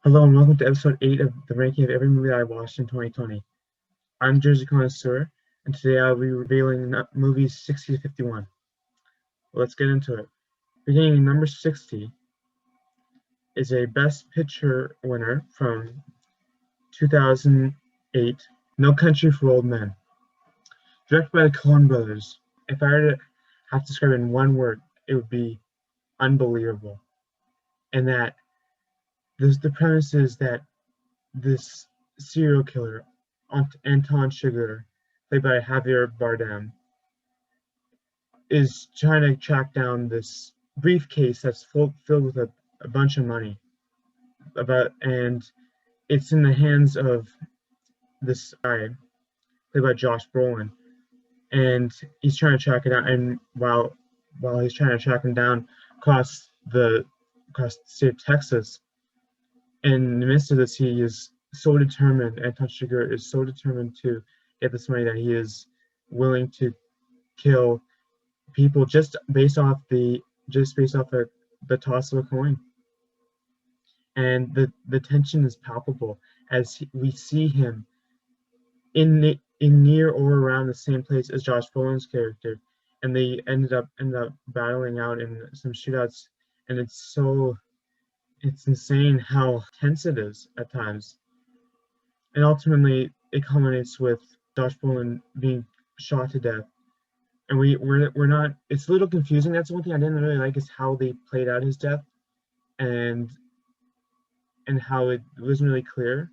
Hello and welcome to episode 8 of the ranking of every movie that I watched in 2020. I'm Jersey Connoisseur, and today I'll be revealing movies 60 to 51. Let's get into it. Beginning number 60 is a Best Picture winner from 2008, No Country for Old Men. Directed by the Coen brothers. If I were to have to describe it in one word, it would be unbelievable. And that the premise is that this serial killer, Anton Chigurh, played by Javier Bardem, is trying to track down this briefcase that's filled with a bunch of money. And it's in the hands of this guy, played by Josh Brolin, and he's trying to track it down. And while he's trying to track him down across the state of Texas, in the midst of this, he is so determined, Anton Chigurh is so determined to get this money that he is willing to kill people just based off the toss of a coin. And the tension is palpable as we see him in near or around the same place as Josh Brolin's character, and they ended up battling out in some shootouts, and it's insane how tense it is at times. And ultimately, it culminates with Josh Brolin being shot to death. And we're not. It's a little confusing. That's one thing I didn't really like, is how they played out his death, and how it wasn't really clear.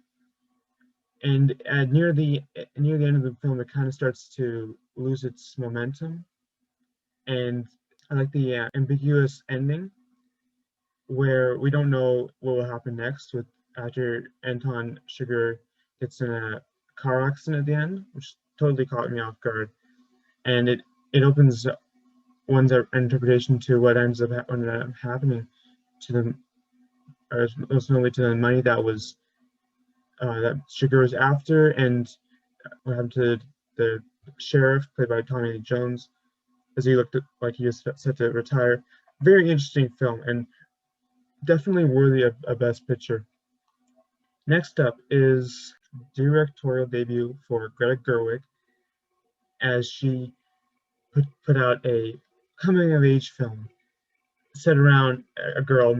And near the end of the film, it kind of starts to lose its momentum. And I like the ambiguous ending, where we don't know what will happen next after Anton Chigurh gets in a car accident at the end, which totally caught me off guard. And it opens one's interpretation to what ends up happening to them, or ultimately to the money that was that Chigurh was after, and what happened to the sheriff, played by Tommy Lee Jones, as he looked like he was set to retire. Very interesting film, and definitely worthy of a Best Picture. Next up is directorial debut for Greta Gerwig, as she put out a coming-of-age film set around a girl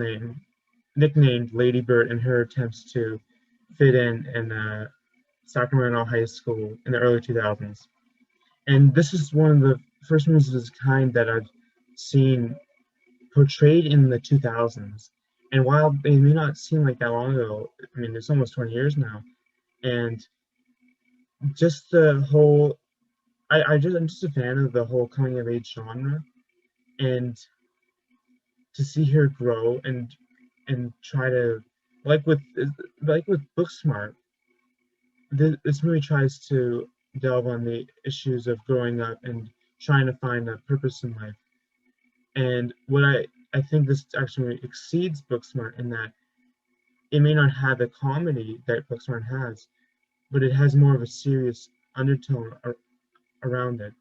nicknamed Lady Bird, and her attempts to fit in Sacramento High School in the early 2000s. And this is one of the first movies of its kind that I've seen portrayed in the 2000s. And while they may not seem like that long ago, I mean, it's almost 20 years now. And just the whole, I'm just a fan of the whole coming of age genre, and to see her grow and try to, like with Booksmart, this movie tries to delve on the issues of growing up and trying to find a purpose in life. And what I think this actually exceeds Booksmart, in that it may not have the comedy that Booksmart has, but it has more of a serious undertone around it.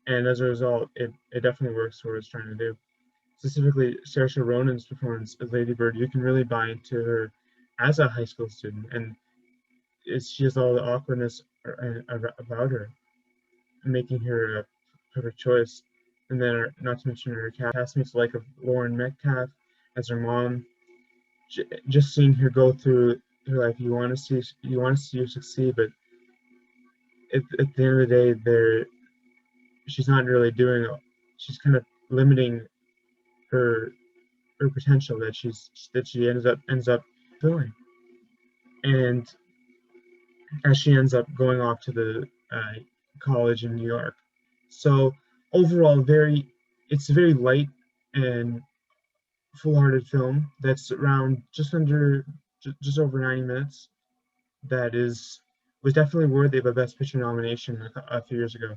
And as a result, it definitely works for what it's trying to do. Specifically, Saoirse Ronan's performance as Lady Bird, you can really buy into her as a high school student, and she has all the awkwardness about her, making her a perfect choice. And then, not to mention her castmates like of Lauren Metcalf as her mom. Just seeing her go through her life, you want to see her succeed, but at the end of the day, she's not really doing it. She's kind of limiting her potential that she ends up doing. And as she ends up going off to the college in New York. So overall, it's a very light and full-hearted film that's around just over 90 minutes. That was definitely worthy of a Best Picture nomination a few years ago.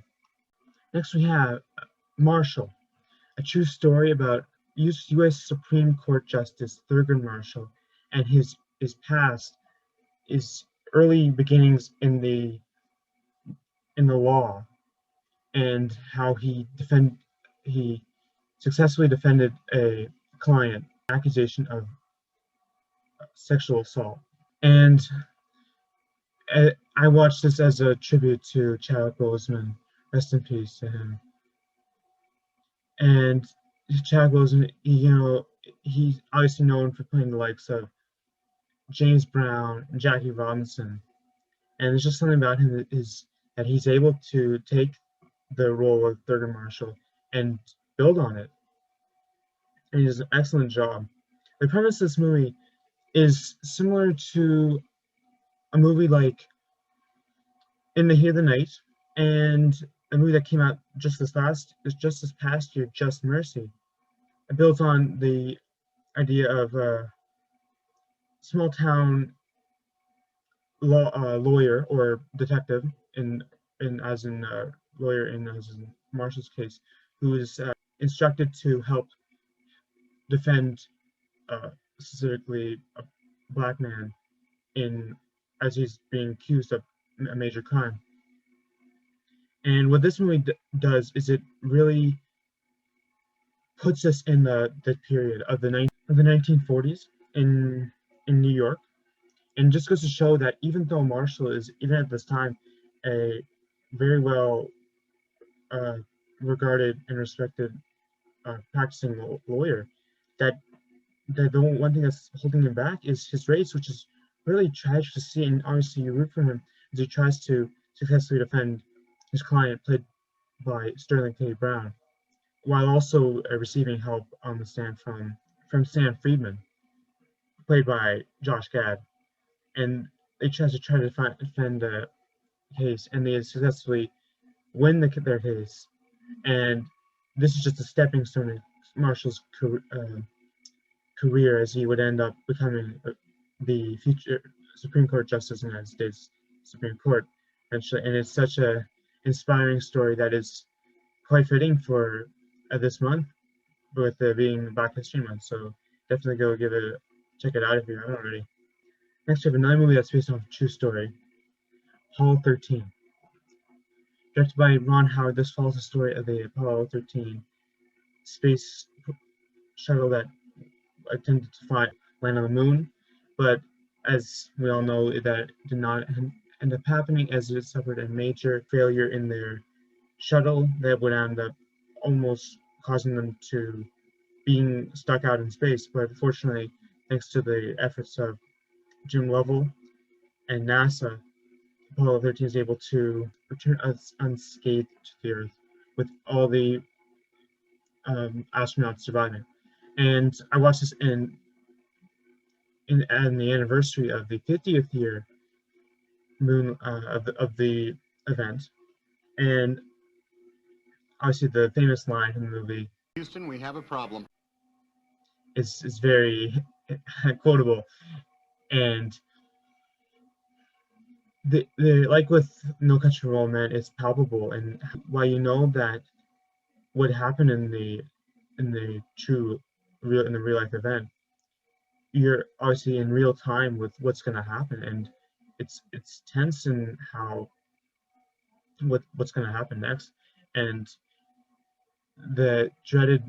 Next, we have Marshall, a true story about U.S. Supreme Court Justice Thurgood Marshall and his past, his early beginnings in the law, and how he successfully defended a client accusation of sexual assault. And I watched this as a tribute to Chadwick Boseman. Rest in peace to him. And Chadwick Boseman, he's obviously known for playing the likes of James Brown and Jackie Robinson. And there's just something about him that he's able to take the role of Thurgood Marshall and build on it. And he does an excellent job. The premise of this movie is similar to a movie like In the Heat of the Night and a movie that came out just this past year, Just Mercy. It builds on the idea of a small town lawyer or detective in lawyer in as in Marshall's case, who is instructed to help defend uh, specifically a black man in as he's being accused of a major crime. And what this movie does is it really puts us in the period of the 1940s in New York, and just goes to show that even though Marshall is even at this time a very well uh, regarded and respected practicing lawyer, that the one thing that's holding him back is his race, which is really tragic to see. And obviously, you root for him as he tries to successfully defend his client, played by Sterling K. Brown, while also receiving help on the stand from Sam Friedman, played by Josh Gad. And they try to defend the case, and they successfully win their case. And this is just a stepping stone in Marshall's career, as he would end up becoming the future Supreme Court Justice of the United States Supreme Court eventually. And it's such a inspiring story that is quite fitting for this month, with being Black History Month. So definitely go check it out if you haven't already. Next, we have another movie that's based on a true story, Apollo 13. Directed by Ron Howard, this follows the story of the Apollo 13 space shuttle that attempted to land on the moon, but as we all know, that did not end up happening, as it suffered a major failure in their shuttle that would end up almost causing them to being stuck out in space. But fortunately, thanks to the efforts of Jim Lovell and NASA, Apollo 13 is able to return us unscathed to the Earth, with all the astronauts surviving. And I watched this in the anniversary of the 50th year moon of the event, and obviously the famous line from the movie, Houston, we have a problem, is very quotable. And the like with No Country for Old Men, it's palpable. And while you know that what happened in the real life event, you're obviously in real time with what's going to happen, and it's tense in how what's going to happen next. And the dreaded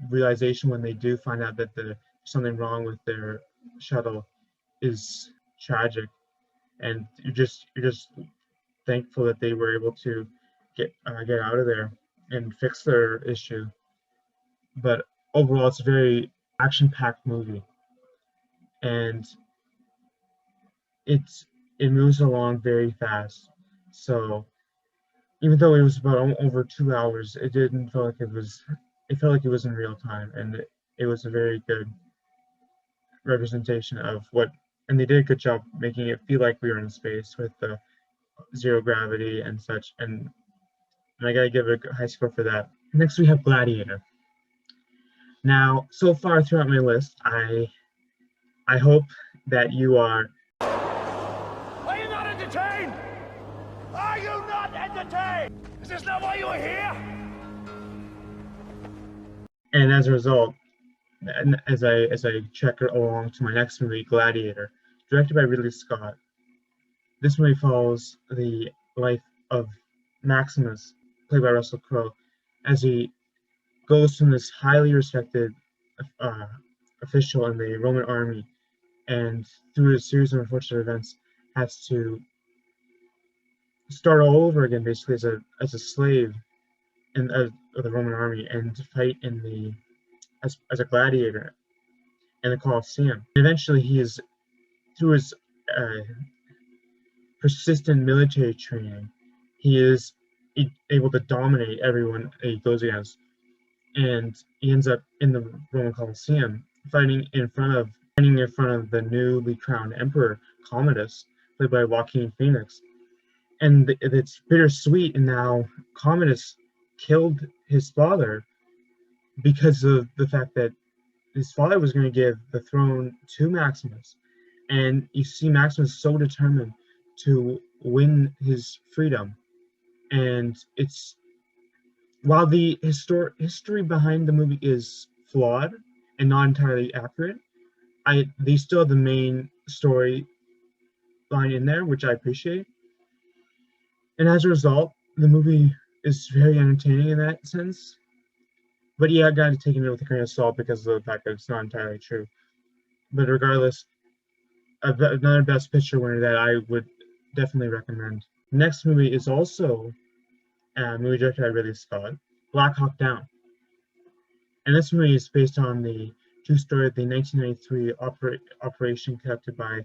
realization when they do find out that there's something wrong with their shuttle is tragic. And you're just thankful that they were able to get out of there and fix their issue. But overall, it's a very action-packed movie, and it's it moves along very fast. So even though it was about over 2 hours, it didn't feel like it was. It felt like it was in real time, and it was a very good representation of what. And they did a good job making it feel like we were in space with the zero gravity and such. And I gotta give it a high score for that. Next, we have Gladiator. Now, so far throughout my list, I hope that you are. Are you not entertained? Are you not entertained? Is this not why you are here? And as a result, and as I trek along to my next movie, Gladiator, directed by Ridley Scott. This movie follows the life of Maximus, played by Russell Crowe, as he goes from this highly respected uh, official in the Roman army and through a series of unfortunate events has to start all over again, basically as a slave in of the Roman army, and to fight in the as a gladiator in the Colosseum. And eventually, he is through his uh, persistent military training, he is able to dominate everyone he goes against, and he ends up in the Roman Colosseum fighting in front of the newly crowned emperor Commodus, played by Joaquin Phoenix. And it's bittersweet. And now Commodus killed his father because of the fact that his father was going to give the throne to Maximus, and you see Maximus so determined to win his freedom. And it's while the history behind the movie is flawed and not entirely accurate, they still have the main story line in there, which I appreciate. And as a result, the movie is very entertaining in that sense. But yeah, I got to take it with a grain of salt because of the fact that it's not entirely true. But regardless, another Best Picture winner that I would definitely recommend. The next movie is also a movie directed by Ridley Scott, Black Hawk Down. And this movie is based on the true story of the 1993 operation conducted by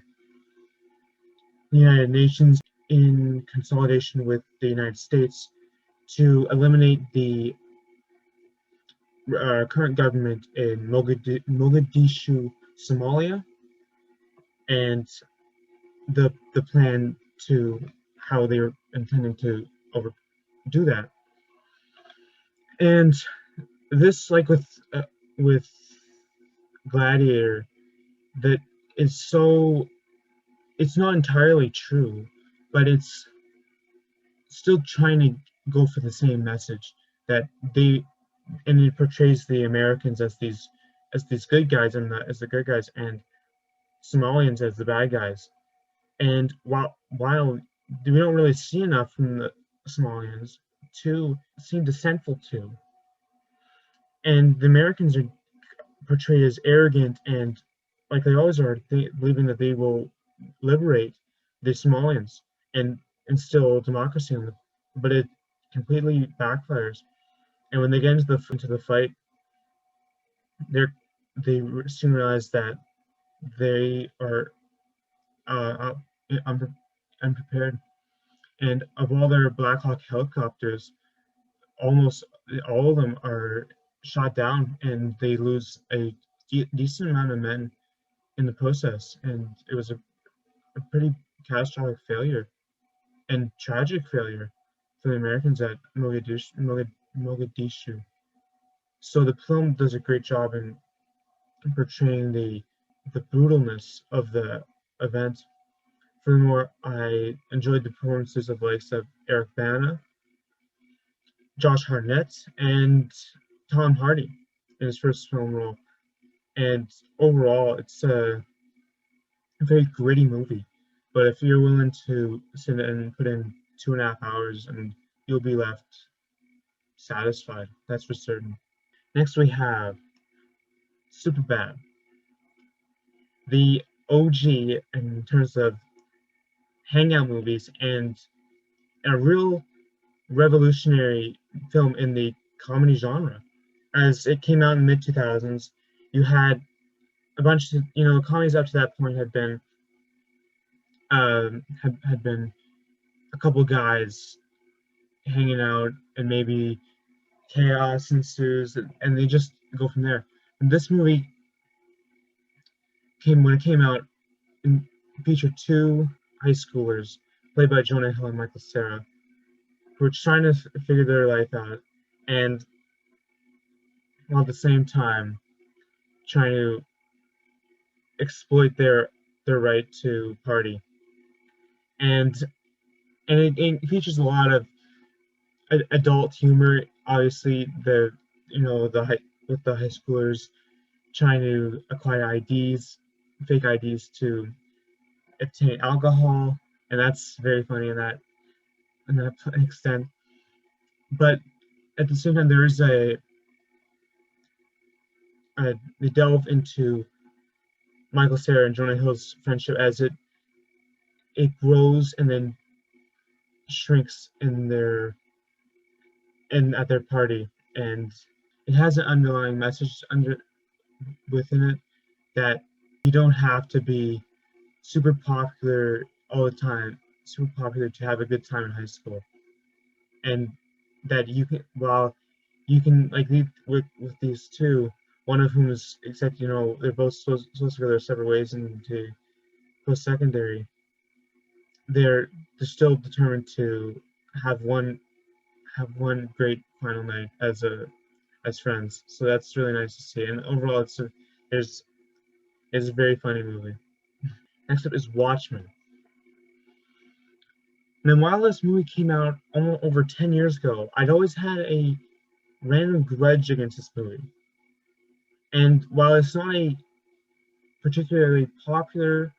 the United Nations in consolidation with the United States to eliminate the current government in Mogadishu, Somalia, and the plan to how they were intending to do that. And this, like with Gladiator, that is so it's not entirely true, but it's still trying to go for the same message that and it portrays the Americans as these good guys and as the good guys, and Somalians as the bad guys. And while we don't really see enough from the Somalians to seem dissentful to, and the Americans are portrayed as arrogant and like they always are, believing that they will liberate the Somalians and instill democracy in them, but it completely backfires. And when they get into the fight, they soon realize that they are unprepared. And of all their Black Hawk helicopters, almost all of them are shot down, and they lose a decent amount of men in the process. And it was a pretty catastrophic failure and tragic failure for the Americans at Mogadishu. So the film does a great job in portraying the brutalness of the event. Furthermore, I enjoyed the performances of likes of Eric Bana, Josh Hartnett, and Tom Hardy in his first film role. And overall, it's a very gritty movie. But if you're willing to sit and put in 2.5 hours, and you'll be left satisfied. That's for certain. Next, we have Superbad, the OG in terms of hangout movies, and a real revolutionary film in the comedy genre. As it came out in the mid 2000s, you had a bunch of comedies up to that point had been a couple guys hanging out, and maybe chaos ensues, and they just go from there. And this movie when it came out, and featured two high schoolers played by Jonah Hill and Michael Cera, who were trying to figure their life out, and while at the same time trying to exploit their right to party. And it features a lot of adult humor. Obviously, with the high schoolers trying to acquire fake IDs to obtain alcohol, and that's very funny in that extent. But at the same time, there is they delve into Michael Cera and Jonah Hill's friendship as it grows and then shrinks at their party, and it has an underlying message within it that you don't have to be super popular all the time, super popular to have a good time in high school, and that you can while you can like with these two, one of whom is except they're both supposed to go their separate ways into post secondary. They're still determined to have one have one great final night as friends. So that's really nice to see. And overall, there's it's a very funny movie. Next up is Watchmen. And while this movie came out almost over 10 years ago, I'd always had a random grudge against this movie. And while it's not a particularly popular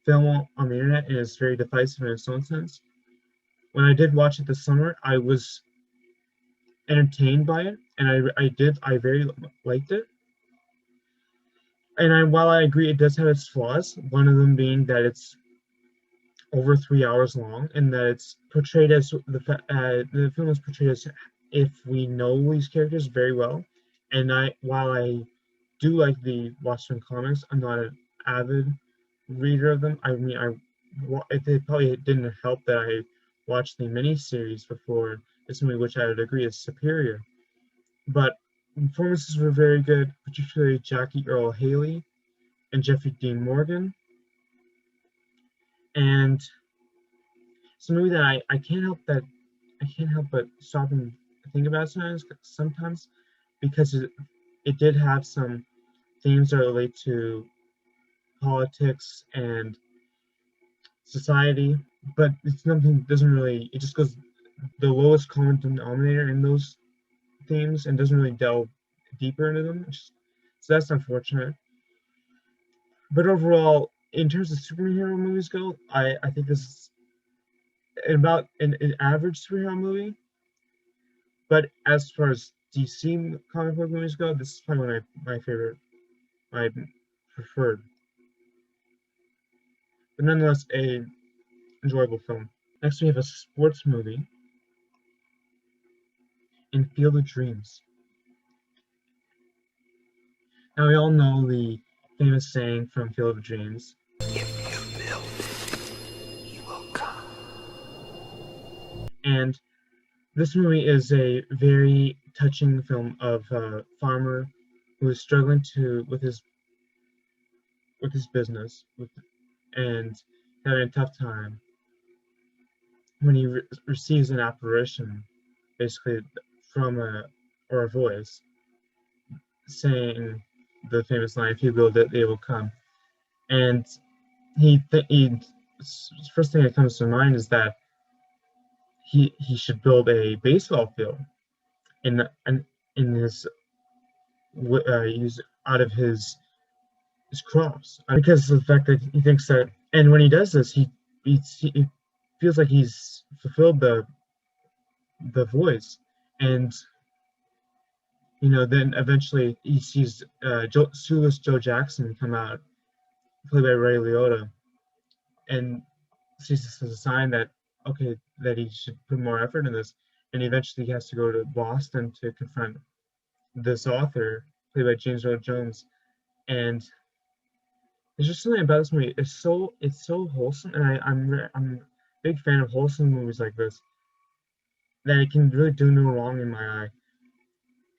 film on the internet and it's very divisive in its own sense, when I did watch it this summer, I was entertained by it, and I very liked it. And while I agree it does have its flaws, one of them being that it's over 3 hours long, and that it's portrayed as the film is portrayed as if we know these characters very well. And while I do like the Watchmen comics, I'm not an avid reader of them. I mean, it probably didn't help that I watched the miniseries before this movie, which I would agree is superior. But performances were very good, particularly Jackie Earle Haley and Jeffrey Dean Morgan. And it's a movie that I can't help but stop and think about sometimes because it did have some themes that relate to politics and society, but it's nothing doesn't really it just goes the lowest common denominator in those themes and doesn't really delve deeper into them. So that's unfortunate. But overall, in terms of superhero movies go, I think this is about an average superhero movie. But as far as DC comic book movies go, this is probably one of my favorite, my preferred. But nonetheless, a enjoyable film. Next, we have a sports movie in Field of Dreams. Now, we all know the famous saying from Field of Dreams, If you build, you will come. and this movie is a very touching film of a farmer who is struggling with his business and having a tough time when he receives an apparition, basically from a voice saying the famous line, "If you build it, they will come." And he first thing that comes to mind is that he should build a baseball field in his use out of his crops, because of the fact that he thinks that, and when he does this, he feels like he's fulfilled the voice, and then eventually he sees Shoeless Joe Jackson come out, played by Ray Liotta, and sees this as a sign that okay, that he should put more effort in this, and eventually he has to go to Boston to confront this author, played by James Earl Jones, and there's just something about this movie. It's so wholesome, and I'm a big fan of wholesome movies like this, that it can really do no wrong in my eye,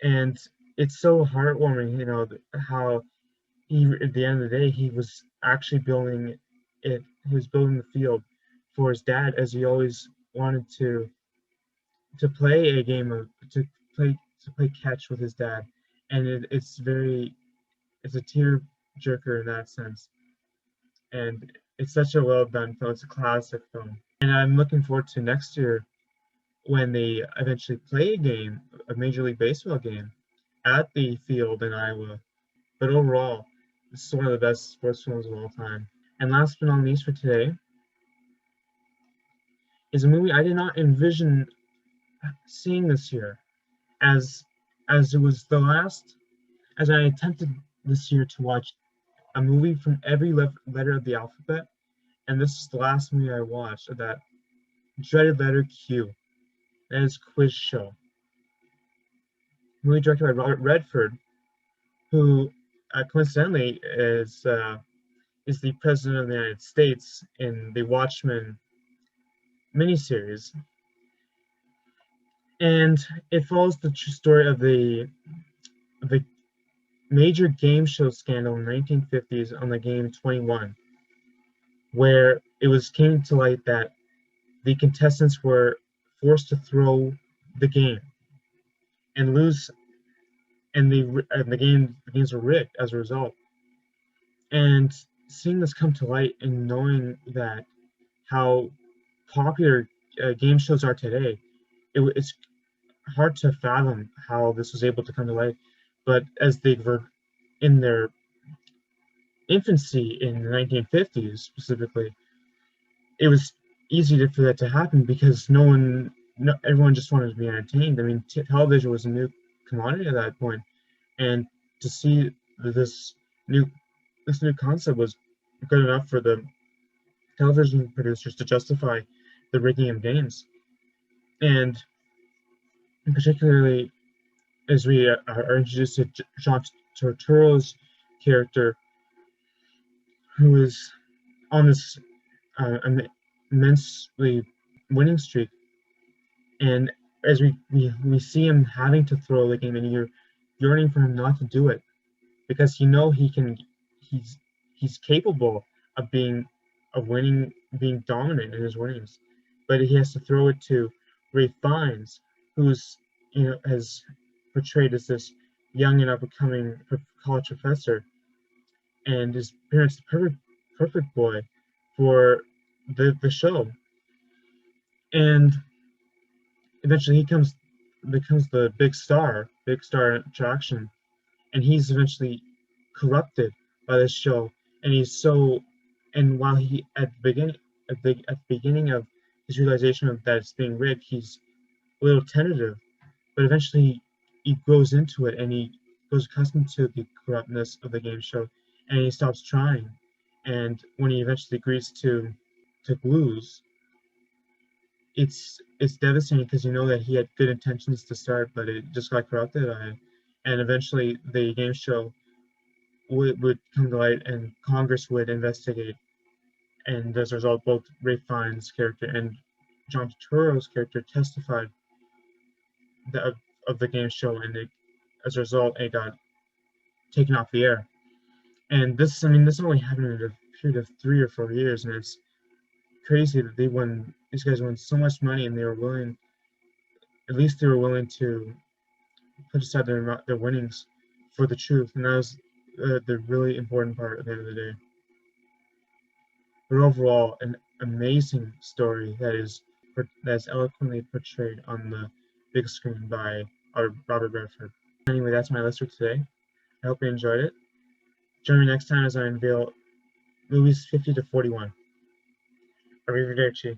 and it's so heartwarming. How at the end of the day he was actually building it. He was building the field for his dad, as he always wanted to play a game of to play catch with his dad, and it's a tear jerker in that sense, and it's such a well done film. It's a classic film, and I'm looking forward to next year when they eventually play a Major League Baseball game at the field in Iowa. But overall, this is one of the best sports films of all time. And last but not least for today is a movie I did not envision seeing this year, as it was the last, as I attempted this year to watch a movie from every letter of the alphabet, and this is the last movie I watched of that dreaded letter Q. That is Quiz Show. Movie directed by Robert Redford, who coincidentally is the president of the United States in the Watchmen miniseries, and it follows the true story of the major game show scandal in the 1950s on the game 21, where it came to light that the contestants were forced to throw the game and lose, and the games were rigged as a result. And seeing this come to light and knowing that how popular game shows are today, it's hard to fathom how this was able to come to light. But as they were in their infancy in the 1950s specifically, it was easy for that to happen because everyone just wanted to be entertained. I mean, television was a new commodity at that point, and to see this new concept was good enough for the television producers to justify the rigging of games. And particularly as we are introduced to John Turturro's character, who is on this immensely winning streak, and as we see him having to throw the game, and you're yearning for him not to do it because he's capable of winning, being dominant in his winnings, but he has to throw it to Ray Fiennes, who's has portrayed as this young and up and coming college professor, and is pretty much the perfect boy for the show. And eventually he becomes the big star attraction, and he's eventually corrupted by this show. And while he at the beginning of his realization of that it's being rigged, he's a little tentative, but eventually he grows into it, and he grows accustomed to the corruptness of the game show, and he stops trying. And when he eventually agrees to lose, it's devastating because you know that he had good intentions to start, but it just got corrupted by it. And eventually the game show would come to light, and Congress would investigate, and as a result, both Ray Fiennes' character and John Turturro's character testified of the game show, and as a result, it got taken off the air. And this only happened in a period of 3 or 4 years, and it's crazy that these guys won so much money, and they were willing to put aside their winnings for the truth, and that was the really important part at the end of the day. But overall, an amazing story that is eloquently portrayed on the big screen by Robert Redford. Anyway, that's my list for today. I hope you enjoyed it. Join me next time as I unveil movies 50 to 41. Arrivederci.